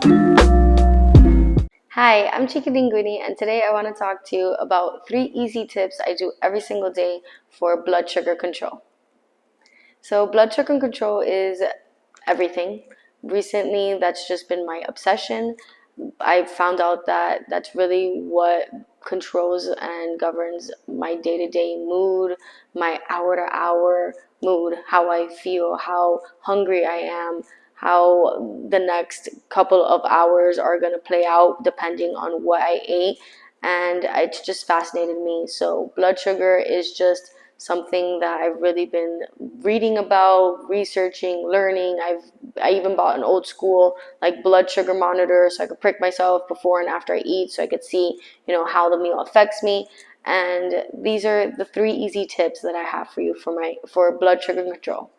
Hi, I'm Chika Linguini, and today I want to talk to you about 3 easy tips I do every single day for blood sugar control. So, blood sugar control is everything. Recently, that's just been my obsession. I found out that that's really what controls and governs my day to day mood, my hour to hour mood, how I feel, how hungry I am, how the next couple of hours are going to play out depending on what I ate. And it's just fascinated me. So, blood sugar is just something that I've really been reading about, researching, learning. I even bought an old school like blood sugar monitor so I could prick myself before and after I eat so I could see, how the meal affects me. And these are the 3 easy tips that I have for you for blood sugar control.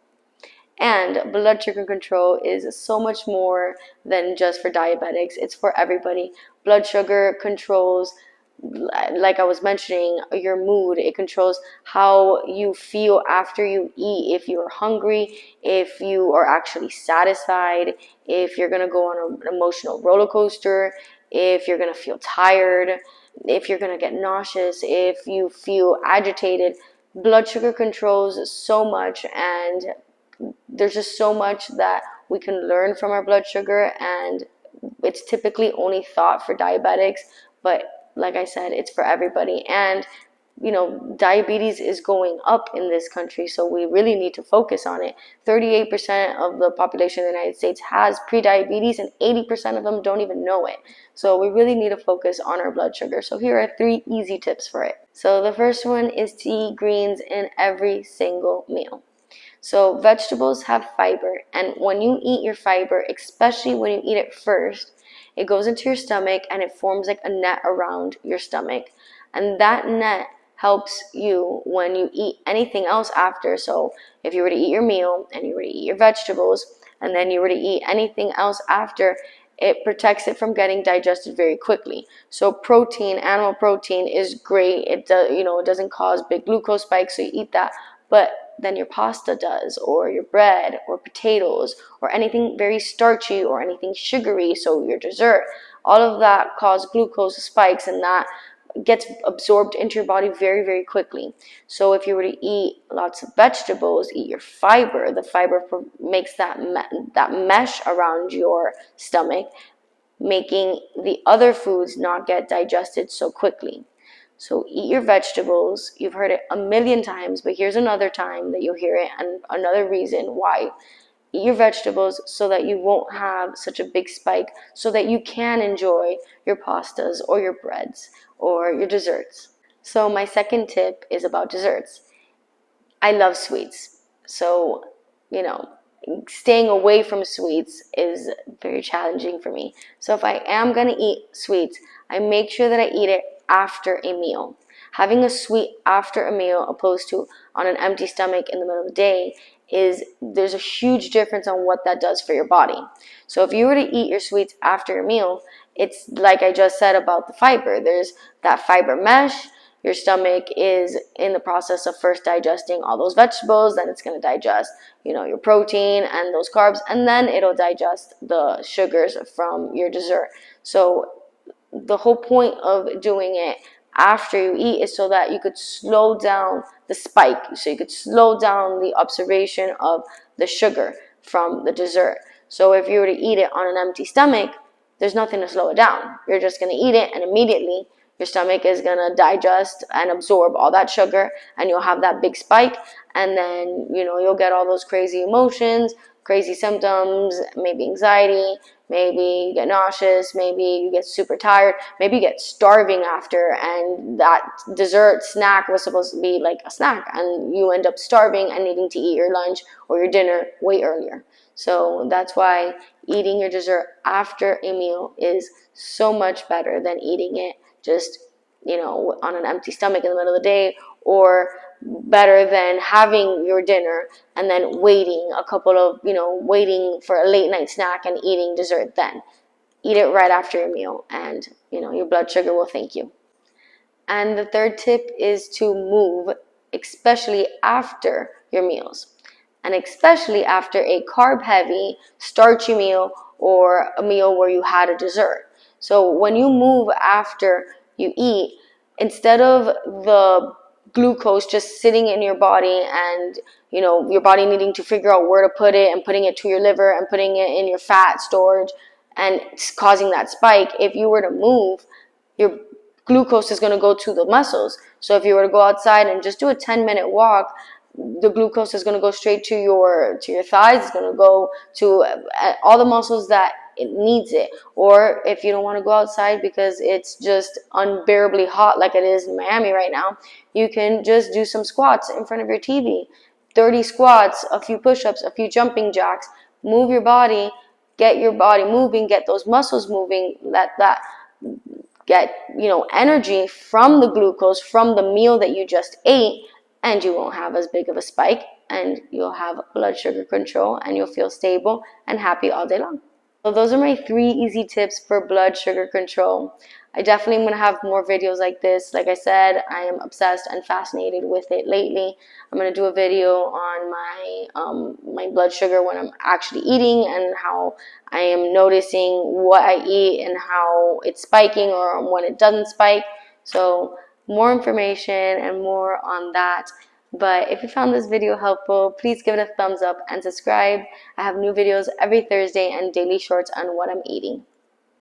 And blood sugar control is so much more than just for diabetics. It's for everybody. Blood sugar controls, like I was mentioning, your mood. It controls how you feel after you eat, if you're hungry, if you are actually satisfied, if you're going to go on an emotional roller coaster, if you're going to feel tired, if you're going to get nauseous, if you feel agitated. Blood sugar controls so much, and there's just so much that we can learn from our blood sugar, and it's typically only thought for diabetics, but like I said, it's for everybody. And diabetes is going up in this country, so we really need to focus on it. 38% of the population of the United States has prediabetes, and 80% of them don't even know it. So we really need to focus on our blood sugar. So here are 3 easy tips for it. So the first one is to eat greens in every single meal. So vegetables have fiber, and when you eat your fiber, especially when you eat it first, it goes into your stomach and it forms like a net around your stomach. And that net helps you when you eat anything else after. So if you were to eat your meal and you were to eat your vegetables and then you were to eat anything else after, it protects it from getting digested very quickly. So protein, animal protein is great. It does, it doesn't cause big glucose spikes, so you eat that. But than your pasta does, or your bread, or potatoes, or anything very starchy, or anything sugary, so your dessert. All of that cause glucose spikes, and that gets absorbed into your body very, very quickly. So if you were to eat lots of vegetables, eat your fiber, the fiber makes that mesh around your stomach, making the other foods not get digested so quickly. So eat your vegetables. You've heard it a million times, but here's another time that you'll hear it, and another reason why. Eat your vegetables so that you won't have such a big spike, so that you can enjoy your pastas or your breads or your desserts. So my second tip is about desserts. I love sweets. So, staying away from sweets is very challenging for me. So if I am going to eat sweets, I make sure that I eat it after a meal. Having a sweet after a meal opposed to on an empty stomach in the middle of the day there's a huge difference on what that does for your body. So if you were to eat your sweets after your meal, it's like I just said about the fiber. There's that fiber mesh. Your stomach is in the process of first digesting all those vegetables, then it's going to digest, your protein and those carbs, and then it'll digest the sugars from your dessert. So the whole point of doing it after you eat is so that you could slow down the spike, so you could slow down the observation of the sugar from the dessert. So if you were to eat it on an empty stomach, there's nothing to slow it down. You're just going to eat it, and immediately your stomach is going to digest and absorb all that sugar, and you'll have that big spike, and then, you'll get all those crazy emotions, crazy symptoms, maybe anxiety, maybe you get nauseous, maybe you get super tired, maybe you get starving after, and that dessert snack was supposed to be like a snack, and you end up starving and needing to eat your lunch or your dinner way earlier. So that's why eating your dessert after a meal is so much better than eating it just, on an empty stomach in the middle of the day, or better than having your dinner and then waiting waiting for a late night snack and eating dessert then. Eat it right after your meal, and, your blood sugar will thank you. And the third tip is to move, especially after your meals, and especially after a carb-heavy, starchy meal or a meal where you had a dessert. So when you move after you eat, instead of the glucose just sitting in your body and your body needing to figure out where to put it and putting it to your liver and putting it in your fat storage and causing that spike, if you were to move, your glucose is going to go to the muscles. So if you were to go outside and just do a 10-minute walk, the glucose is going to go straight to your thighs. It's going to go to all the muscles that it needs it. Or if you don't want to go outside because it's just unbearably hot like it is in Miami right now, you can just do some squats in front of your TV. 30 squats, a few push-ups, a few jumping jacks. Move your body, get your body moving, get those muscles moving, let that get energy from the glucose from the meal that you just ate, and you won't have as big of a spike, and you'll have blood sugar control, and you'll feel stable and happy all day long. So those are my 3 easy tips for blood sugar control. I definitely am going to have more videos like this. Like I said, I am obsessed and fascinated with it lately. I'm going to do a video on my blood sugar when I'm actually eating and how I am noticing what I eat and how it's spiking or when it doesn't spike. So more information and more on that. But if you found this video helpful, please give it a thumbs up and subscribe. I have new videos every Thursday and daily shorts on what I'm eating.